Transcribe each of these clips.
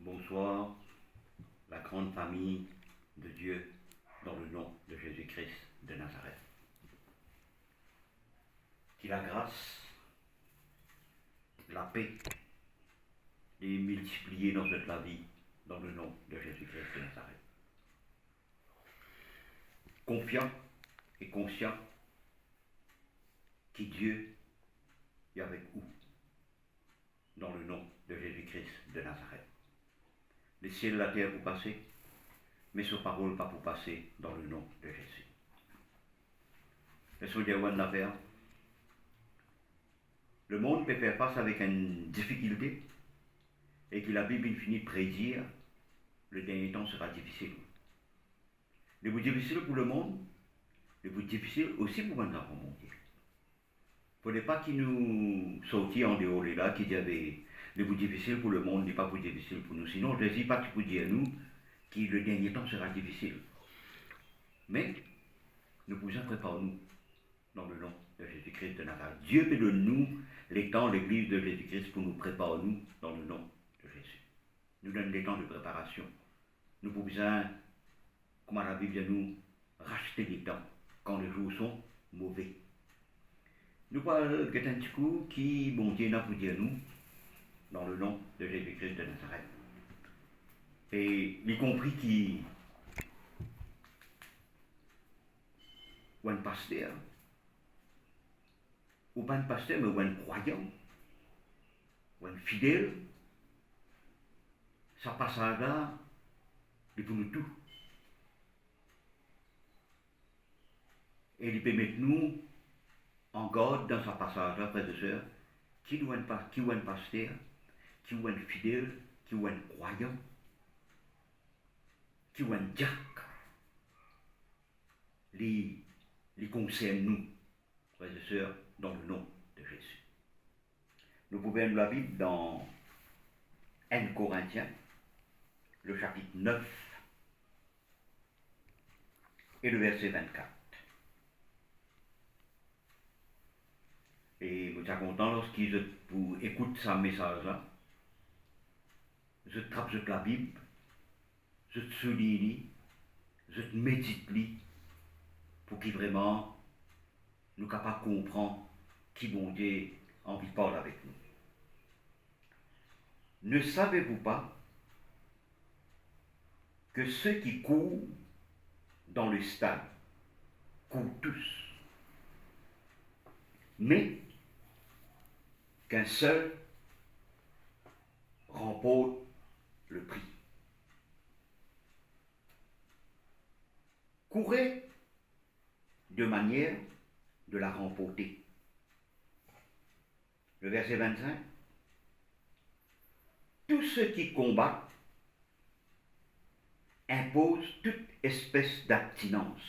Bonsoir, la grande famille de Dieu, dans le nom de Jésus-Christ de Nazareth. Qu'il la grâce, la paix, est multipliée dans toute la vie, dans le nom de Jésus-Christ de Nazareth. Confiant et conscient que Dieu est avec vous, dans le nom de Jésus-Christ de Nazareth. Les ciels et la terre pour passer, mais sa parole pas pour passer dans le nom de Jésus. Laissons dire une affaire. Le monde peut faire face avec une difficulté et que la Bible finit de prédire le dernier temps sera difficile. Le plus difficile pour le monde, le plus difficile aussi pour un enfant mondial. Il ne faudrait pas qu'il nous sortions en dehors de là, qui disaient le plus difficile pour le monde n'est pas plus difficile pour nous. Sinon, Jésus pas pour dire à nous que le dernier temps sera difficile. Mais nous pouvons préparer nous dans le nom de Jésus-Christ de Nazareth. Dieu peut de nous les temps, l'église de Jésus-Christ pour nous préparer nous dans le nom de Jésus. Nous donne les temps de préparation. Nous pouvons, comme la Bible dit, nous racheter les temps quand les jours sont mauvais. Nous parlons de un petit coup qui, bon Dieu, n'a pas dit à nous dans le nom de Jésus-Christ de Nazareth. Et y compris qui ou un pasteur, ou pas un pasteur, mais ou un croyant, ou un fidèle, ça passe là, il pour nous tout. Et il peut mettre nous en garde dans sa passage là, frères et sœurs, qui ou un pasteur, qui ou un fidèle, qui ou un croyant, qui ou un diacre, les concerne nous, frères et sœurs, dans le nom de Jésus. Nous pouvons lire la Bible dans 1 Corinthiens, le chapitre 9 et le verset 24. Et je suis content lorsqu'ils écoutent ce message-là. Je trappe la Bible, je souligne, je médite pour qu'il vraiment nous capables de comprendre qui bon Dieu a envie de parler avec nous. Ne savez-vous pas que ceux qui courent dans le stade courent tous, mais qu'un seul remporte le prix. Courez de manière de la remporter. Le verset 25. Tous ceux qui combattent imposent toute espèce d'abstinence.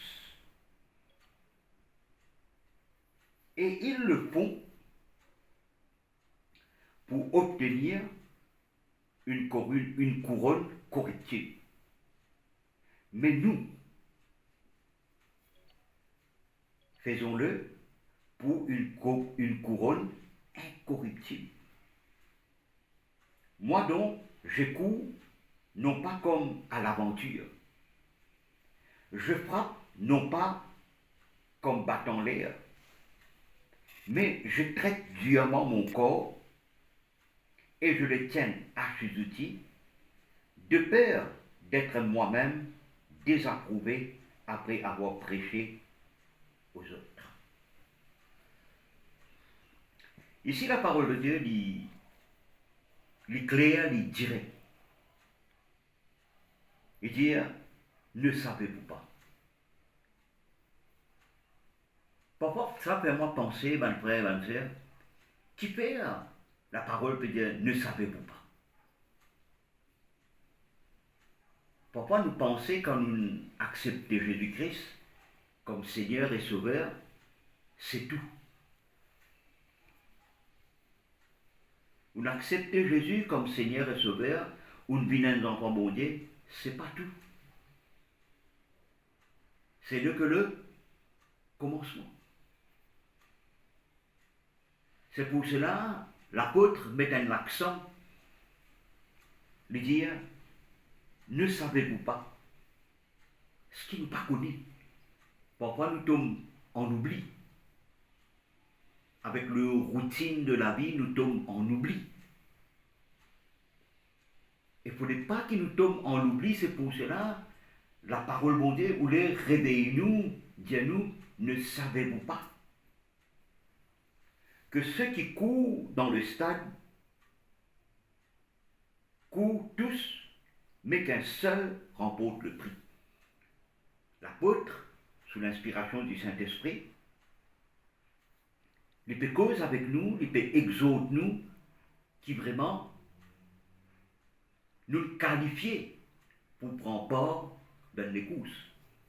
Et ils le font pour obtenir une couronne corrective. Mais nous, faisons-le pour une couronne incorruptible. Moi donc, je cours non pas comme à l'aventure. Je frappe non pas comme battant l'air, mais je traite durement mon corps et je le tiens à ses outils, de peur d'être moi-même désapprouvé après avoir prêché aux autres. Ici, la parole de Dieu est claire, est directe. Il dit, ne savez-vous pas. Parfois, ça fait moi penser, mon frère, ma soeur, qui fait la parole peut dire, ne savez-vous pas. Parfois, nous pensons, quand nous acceptons Jésus-Christ comme Seigneur et Sauveur, c'est tout. Vous acceptez Jésus comme Seigneur et Sauveur, ou nous venons d'enfants bon Dieu, c'est pas tout. C'est que le commencement. C'est pour cela l'apôtre met un accent lui dire, ne savez-vous pas ce qui nous pas connu. Parfois nous tombons en oubli. Avec le routine de la vie, nous tombons en oubli. Il ne faudrait pas qu'il nous tombe en oubli, c'est pour cela la parole de Dieu, ou les réveillez-nous, dis-nous, ne savez-vous pas que ceux qui courent dans le stade courent tous, mais qu'un seul remporte le prix. L'apôtre, sous l'inspiration du Saint-Esprit, il peut cause avec nous, il peut exhorter nous, qui vraiment nous qualifier pour prendre part dans les courses.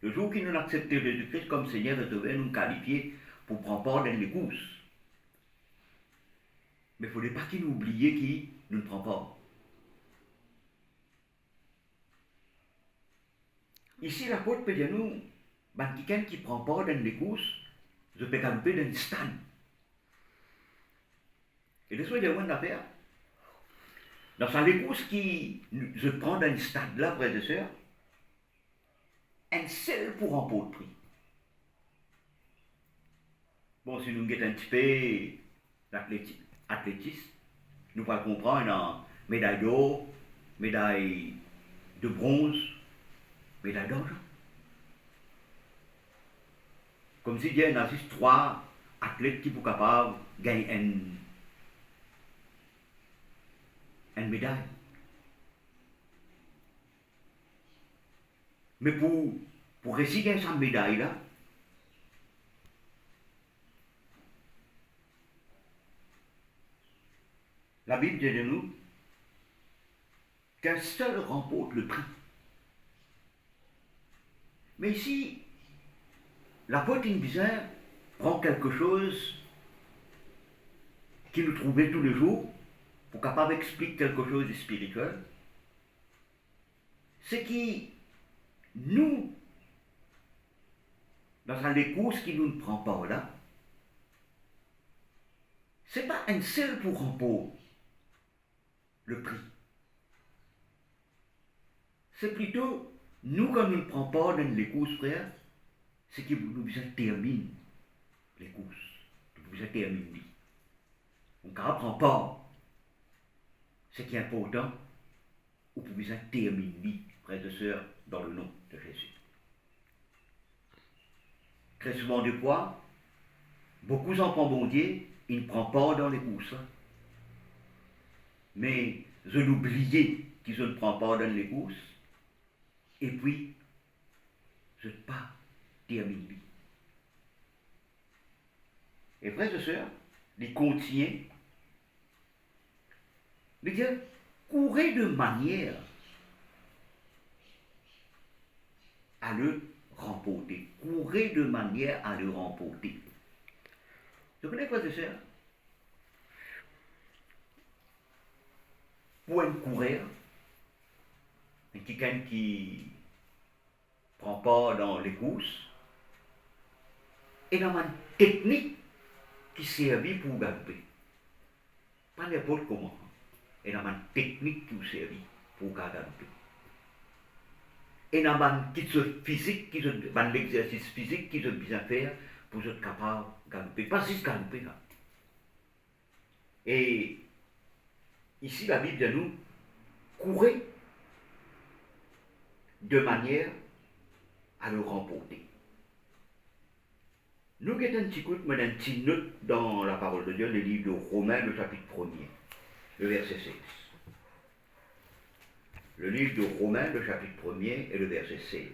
Le jour qu'il nous a accepté Jésus-Christ comme Seigneur, il devait nous qualifier pour prendre part dans les courses. Mais il ne faudrait pas qu'il nous oublie qui nous ne prend pas. Ici, l'apôtre peut dire nous, quelqu'un qui prend part dans les courses, je peux galoper dans le stade. Et les soins de moins d'affaires. Dans les courses qui je prends dans le stade là, frères et sœurs, un seul pour remporter le prix. Bon, si nous mettons un petit peu d'athlétisme, nous pourrons comprendre en médaille d'or, médaille de bronze, médaille d'argent. Comme si il y a 3 athlètes qui sont capables de gagner une médaille. Mais pour réussir gagner cette médaille-là, la Bible dit de nous qu'un seul remporte le prix. Mais ici, l'apôtre Bizarre prend quelque chose qui nous trouvait tous les jours pour capable d'expliquer quelque chose de spirituel. C'est qui, nous, dans les courses qui nous ne prend pas là, c'est pas un seul pour remporter le prix. C'est plutôt, nous, quand nous ne prenons pas dans les courses, frères, c'est que nous termine les courses. Nous termine. On ne prend pas ce qui est important, ou pour nous terminer, frères et sœurs, dans le nom de Jésus. Très souvent, de quoi, beaucoup d'enfants bon Dieu, ils ne prennent pas dans les courses. Mais je l'oubliais qu'ils ne prennent pas dans les courses, et puis, je ne pas terminer. Et frères et sœurs, il contient, il dit, courez de manière à le remporter. Courez de manière à le remporter. Vous connaissez, frères et sœurs? Pour un coureur, quelqu'un qui ne prend pas dans les courses, et dans une technique qui servit pour galoper. Pas n'importe comment. Et dans une technique qui vous servit pour galoper. Et dans une petite physique, dans l'exercice physique qu'ils ont besoin de faire pour être capable de galoper. Pas juste galoper. Là. Et ici, la Bible dit nous, courez de manière à le remporter. Nous avons un petit coup de un petit note dans la parole de Dieu, le livre de Romains, le chapitre 1er, le verset 16. Le livre de Romains, le chapitre 1er et le verset 16.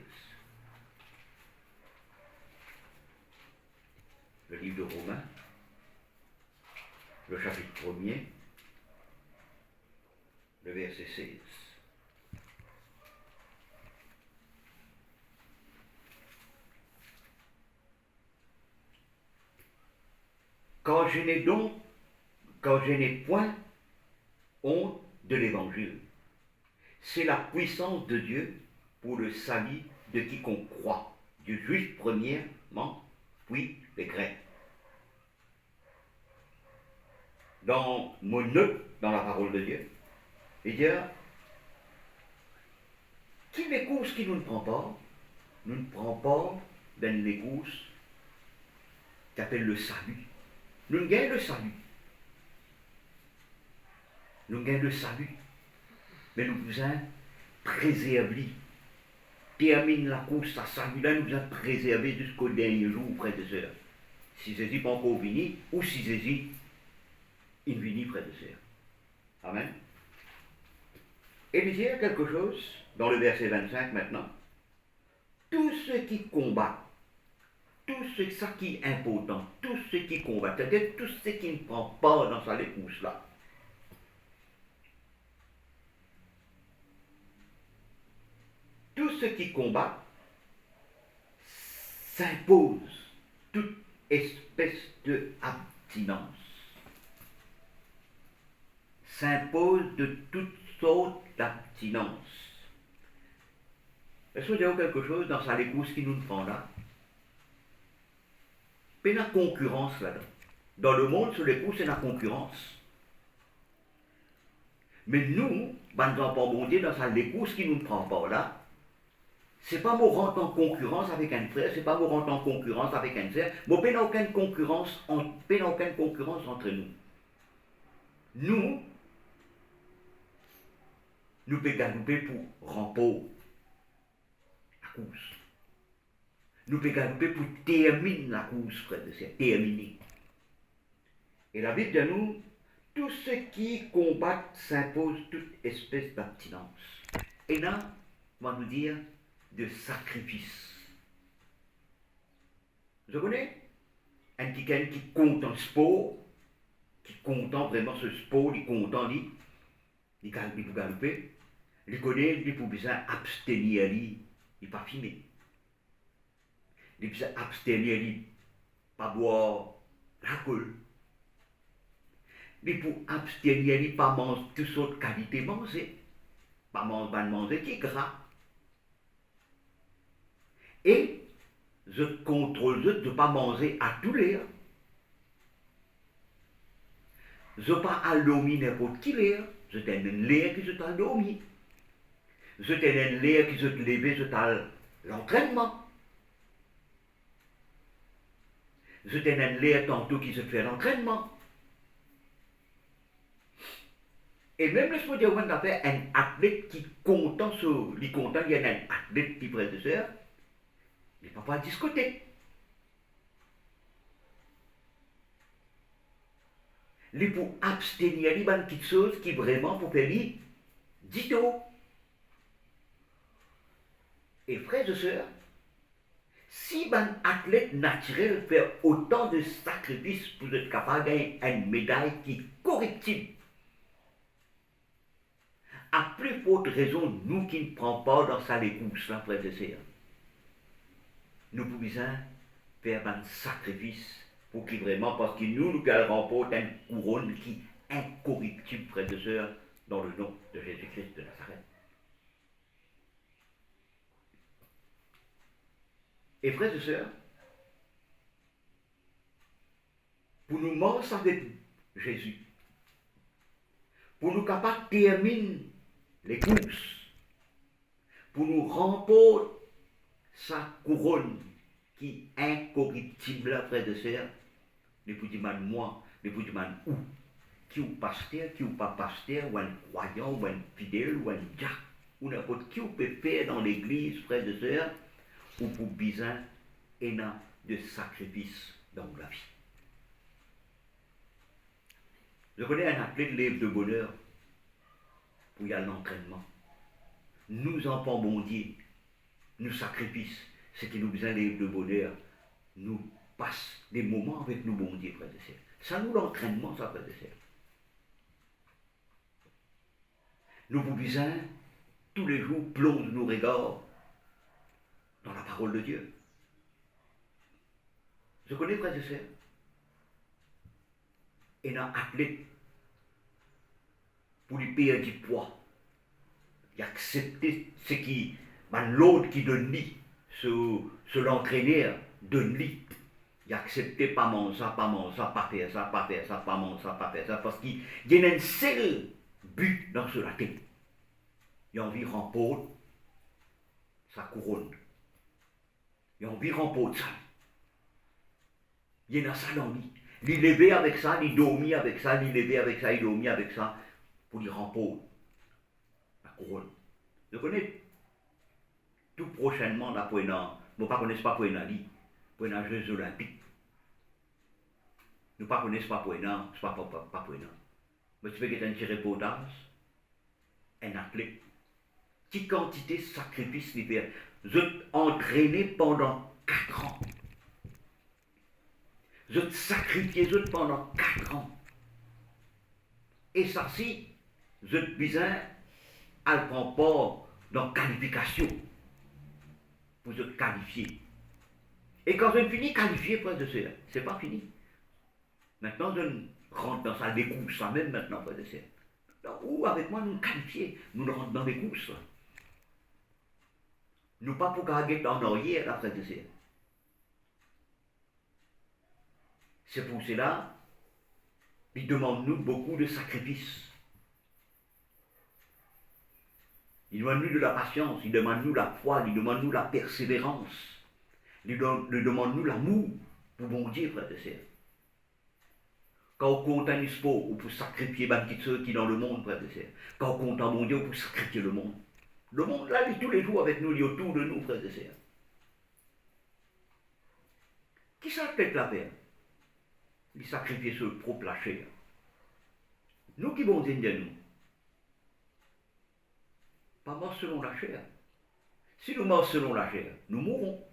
Le livre de Romains, le chapitre 1er, le verset 16. Quand je n'ai point honte de l'évangile, c'est la puissance de Dieu pour le salut de quiconque croit, du juif premièrement, puis des Grecs. Dans mon note, dans la parole de Dieu, il dit, Qui les courses qui nous ne prend pas? Nous ne prenons pas dans les courses qui appellent le salut. Nous gagnons le salut. Nous gagnons le salut. Mais nous besoin préserver. Termine la course à salut-là, nous besoin préserver jusqu'au dernier jour, frères et sœurs. Si Jésus n'est pas encore venu, ou si Jésus il vient, frères et sœurs. Amen. Et il dit quelque chose, dans le verset 25 maintenant. Tous ceux qui combattent, tout ce qui est important, tous ceux qui combattent, c'est-à-dire tous ceux qui ne prennent pas dans sa course-là, tous ceux qui combattent s'imposent toute espèce de abstinence. S'imposent de toutes sortes d'abstinence. Est-ce que vous avez quelque chose dans sa course qui nous prend là? Il y a une concurrence là-dedans. Dans le monde, sur les courses, c'est la concurrence. Mais nous, nous n'avons pas bon Dieu dans sa course qui nous prend pas là. C'est pas moi rentrer en concurrence avec un frère, c'est pas moi rentrer en concurrence avec un frère. Moi, il n'y a aucune concurrence entre nous. Nous pouvons gagner pour remporter la course. Nous pouvons gagner pour terminer la course, frère de sœur, terminer. Et la Bible de nous, tous ceux qui combattent s'imposent toute espèce d'abstinence. Et là, on va nous dire de sacrifice. Vous connaissez un petit qui compte en sport, qui compte vraiment ce sport, il compte en lui, il peut galoper, il connaît, il peut bien abstenir, il ne pas fumer. Il peut abstenir, il ne pas boire l'alcool. Il peut abstenir, il ne pas manger toutes sortes de qualités manger, pas manger qui est gras. Et je contrôle de ne pas manger à tous les heures. Je ne pas allomi n'importe qui l'air. Je t'ai un l'air qui je t'allomi. Je t'ai un l'air qui je te lever, je t'ai l'entraînement. Je t'ai un l'air tantôt qui se fait l'entraînement. Et même le sport on a fait un athlète qui content sur, il content, il y a un athlète qui prête de sœur. Il ne peut pas discuter. Il faut abstenir les petites choses qui vraiment pour faire lui dito. Et frères et sœurs, si un athlète naturel fait autant de sacrifices pour être capable de gagner une médaille qui est correctible, à plus forte raison, nous qui ne prenons pas dans sa course, là, frères et sœurs, nous pouvons faire un sacrifice pour qu'il vraiment, parce que nous remporte une couronne qui est incorruptible, frères et sœurs, dans le nom de Jésus-Christ de Nazareth. Et frères et sœurs, pour nous manger avec Jésus, pour nous capables de terminer les courses, pour nous remporter sa couronne qui est incorruptible, frères et sœurs, les petits man moi, les petits man où, qui ou pasteur, qui ou pas pasteur, ou un croyant, ou un fidèle, ou un diacre, ou n'importe qui ou peut faire dans l'église, frères et sœurs, ou pour besoin énorme de sacrifice dans la vie. Je connais un appelé de livre de bonheur pour y aller à l'entraînement. Nous, enfants bon Dieu, nous sacrifices, ce qui nous besoin de livre de bonheur, nous passe des moments avec nous, bon Dieu, frères et sœurs. Ça nous l'entraînement, ça, frères et sœurs. Nous vous besoin, tous les jours, plonge nos regards dans la parole de Dieu. Je connais, frères et sœurs, et un athlète, pour lui payer du poids, il accepte ce qui, l'autre qui donne lui, ce l'entraîneur donne lui. Il accepte pas manger ça, pas manger ça, pas faire ça, pas faire ça, pas manger ça, pas faire ça, parce qu'il y a un seul but dans ce latin. Il a envie de remporter sa couronne. Il y a environ pot de ça. Il y en a ça dans lui. Il levé avec ça, il dormit avec ça, il levé avec ça, il dormit avec ça, pour lui remposer la couronne. Vous connaissez tout prochainement là pour nous pas connaissons pas pour les Jeux Olympiques. Nous ne connaissons pas pour pas pour mais tu fais que tu as un petit reportage, un athlète, petite quantité de sacrifices l'hiver. Vous êtes entraîné pendant 4 ans. Vous êtes sacrifié pendant 4 ans. Et ça, si vous êtes besoin, elle prend part dans la qualification. Vous êtes qualifié. Et quand je finis qualifié, frère de sœur, c'est pas fini. Maintenant, je rentre dans ça des courses, ça même maintenant, frère de sœur. Ou avec moi, nous qualifiés, nous rentrons dans des courses. Nous pas pour gagner en arrière, là, frère de sœur. C'est pour cela, il demande nous beaucoup de sacrifices. Il demande nous de la patience, il demande nous la foi, il demande nous la persévérance. Il demande nous l'amour pour bon Dieu, frère et sœurs. Quand on compte un espoir, on peut sacrifier les petites sœurs qui sont dans le monde, frère et sœurs. Quand on compte un bon Dieu, on peut sacrifier le monde. Le monde, là, il est tous les jours avec nous, il est autour de nous, frère et sœurs. Qui ça peut-être la faire? Il sacrifie sur le propre la chair. Nous qui vont dire de nous. Pas mort selon la chair. Si nous morts selon la chair, nous mourrons.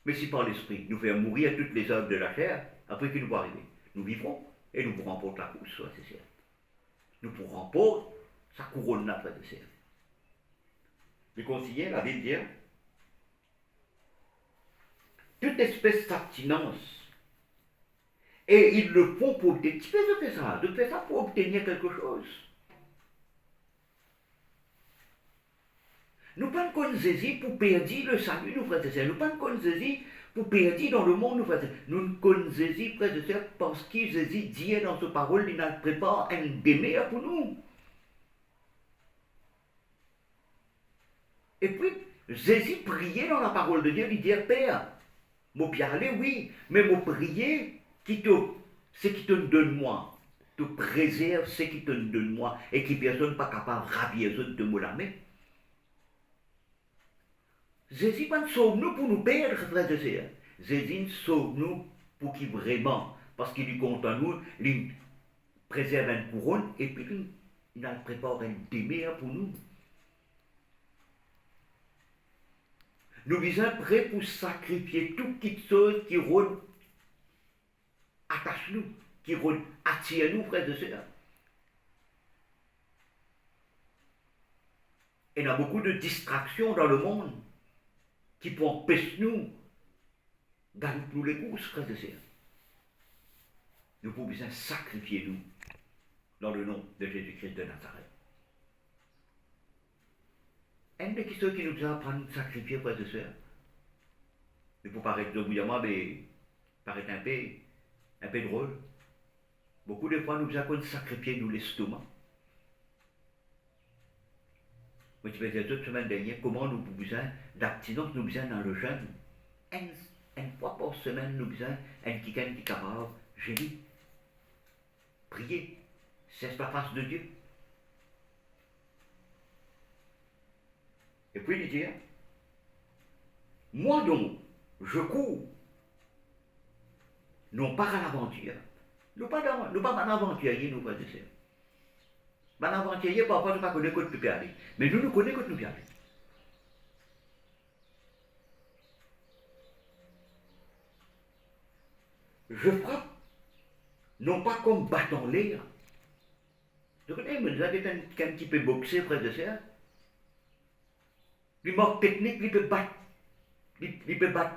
Mais si par l'esprit, nous faisons mourir toutes les œuvres de la chair, après qu'il nous va arriver, nous vivrons et nous pourrons remporter la course, c'est certain. Nous pourrons remporter sa couronne après de cerf. Les conseillers, la Bible dit, toute espèce d'abstinence. Et ils le font pour obtenir. Tu peux faire ça pour obtenir quelque chose. Nous ne pas qu'on saisit pour perdre le salut, nous frères et sœurs. Nous ne pas qu'on saisit pour perdre dans le monde, nous frères et sœurs. Nous ne qu'on saisit, frères et sœurs, parce qu'il saisit Dieu dans sa parole, il nous prépare un demeure pour nous. Et puis, Jésus priait dans la parole de Dieu, il dit, Père, moi parler, oui, mais moi prier, ce qui te donne moi, te préserve ce qui te donne moi, et qui personne pas capable de rabier de me la mettre. Jésus ne sauve nous pour nous perdre, frères et sœurs. Jésus sauve nous pour qu'il vraiment, parce qu'il lui compte en nous, il préserve une couronne, et puis il prépare un demeure pour nous. Nous sommes prêts pour sacrifier toute petite chose qui rôde, attache nous, qui rôde, attire nous, frères et sœurs. Et il y a beaucoup de distractions dans le monde qui peut empêcher nous d'aller nous les courses, frères et sœurs. Nous pouvons bien sacrifier nous dans le nom de Jésus-Christ de Nazareth. Un des questions qui nous a appris à sacrifier, frères et sœurs, mais pour paraître obédiemment, mais paraître un peu drôle. Beaucoup de fois, nous avons sacrifié nous l'estomac. Moi, je vais dire toute semaine dernière, comment nous pouvons besoin d'abstinence, nous besoin dans le jeûne. Une fois par semaine, nous besoin un quelqu'un qui est capable, génie, prier, c'est la face de Dieu. Et puis il dit, moi donc, je cours, non pas à l'aventure. Nous pas un aventurier, nous, frères et sœurs. Un aventurier, parfois, nous ne connaissons pas que nous aller. Mais nous connaissons que nous aller. Je frappe, non pas comme battant l'air. Vous connaissez, mais vous avez un petit peu boxé, frères et sœurs. Il manque technique, il peut battre. Il peut battre.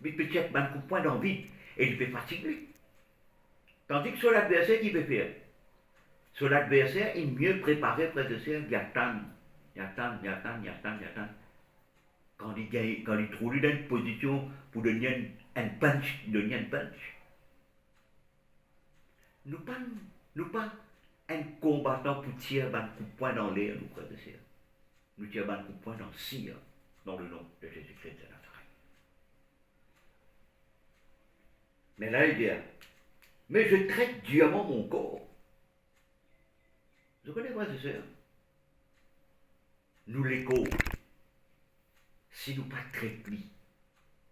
Il peut tirer un coup de poing dans le vide. Et il peut fatiguer. Tandis que sur l'adversaire, il peut faire. Sur l'adversaire, il est mieux préparé, frère et sœur, il attend. Quand il trouve dans une position pour donner un punch, Nous pas un combattant pour tirer un coup de poing dans l'air, nous, frères et sœurs. nous tirons un coup de poing dans le cire, dans le nom de Jésus-Christ de Nazareth. Mais là, il dit, mais je traite durement mon corps. Vous connaissez, frères et sœurs? Nous l'écho. Si nous pas traitons,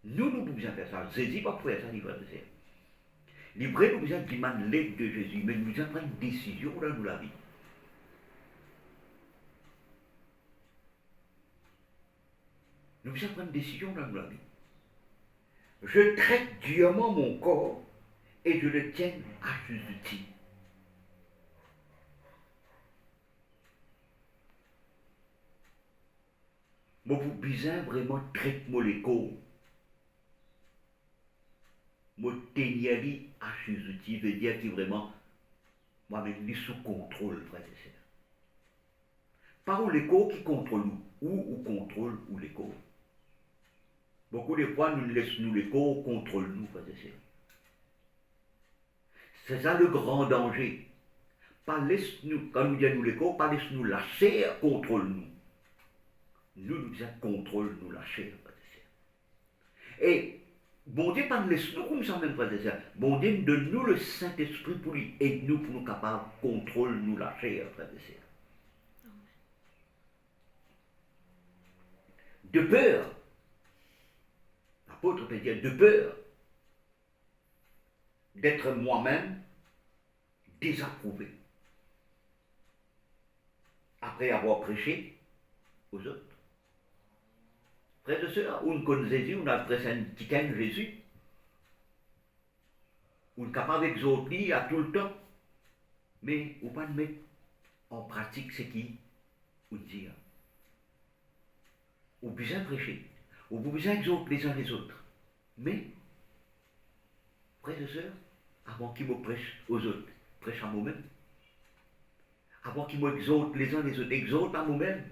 nous pouvons bien faire ça. Jésus pas faire ça, frères et sœurs. Les vrais, nous besoin de l'aide de Jésus, mais nous avons une décision dans la vie. Nous devons prendre une décision dans la vie. Je traite durement mon corps et je le tiens à juste. Moi, vous besoin vraiment traiter mon corps. Moi, tenir à juste, veut dire que vraiment, moi-même, sous contrôle, frère et sœur. Pas où l'écho qui contrôle nous, ou contrôle ou l'écho. Beaucoup de fois, nous laissons l'écho contrôle nous, frères et sœurs. C'est ça le grand danger. Pas laisse-nous, quand nous disons l'écho, pas laisse-nous la chair contrôle nous. Nous disons contrôle nous la chair, frères et sœurs. Et bon Dieu, pas nous laisse-nous comme ça même, frères et sœurs. Bon Dieu, donne-nous le Saint-Esprit pour lui, aide-nous pour nous capables de contrôler nous la chair, frères et sœurs. De peur, l'apôtre peut dire de peur d'être moi-même désapprouvé après avoir prêché aux autres. Frères et sœurs, on connaît Jésus, on a prêché un petit Jésus, on est capable d'exhorter à tout le temps, mais on ne pas mettre en pratique ce qui on dit. On peut bien prêcher, on peut bien exhorter les uns les autres, mais, frères et sœurs, avant qu'ils me prêchent aux autres, prêche à moi-même. Avant qu'ils m'exhortent les uns les autres, exhorte à moi-même.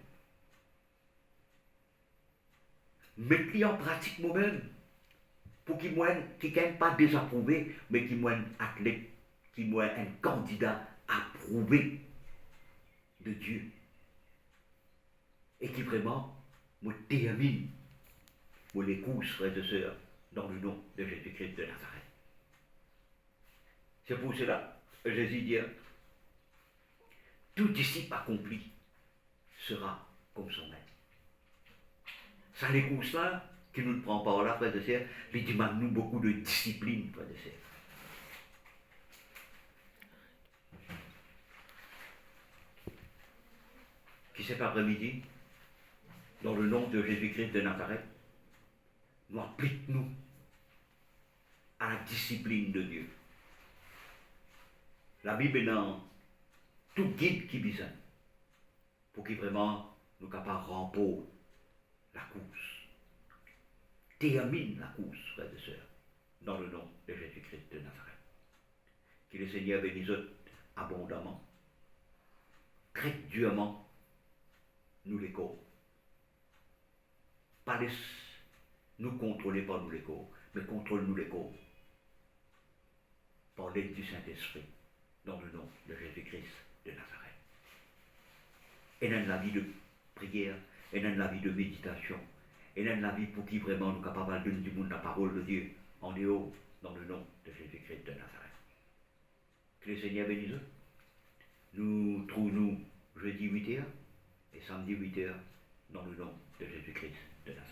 Mettez en pratique moi-même, pour qu'ils ne soient pas désapprouvés, mais qu'ils soient un athlète, qu'ils soient un candidat approuvé de Dieu. Et qui vraiment me termine, me les couche, frères et sœurs, dans le nom de Jésus-Christ de Nazareth. C'est pour cela que Jésus dit, tout disciple accompli sera comme son maître. Ça les couche là, qui nous prend par là, frères et sœurs, il demande nous beaucoup de discipline, frères et sœurs. Qui cet après-midi, dans le nom de Jésus-Christ de Nazareth, nous applique-nous à la discipline de Dieu. La Bible est dans tout guide qui besoin pour qu'il vraiment nous capables de remporter la course. Termine la course, frères et sœurs, dans le nom de Jésus-Christ de Nazareth. Que le Seigneur bénisse abondamment, traite durement nous les corps. Pas laisse nous contrôler par nous les corps, mais contrôle-nous les corps par l'aide du Saint-Esprit, dans le nom de Jésus-Christ de Nazareth. Et dans la vie de prière, et dans la vie de méditation, et dans la vie pour qui vraiment nous sommes capables de donner du monde la parole de Dieu en dehors, dans le nom de Jésus-Christ de Nazareth. Que le Seigneur bénisse. Nous trouvons jeudi 8h et samedi 8h dans le nom de Jésus-Christ de Nazareth.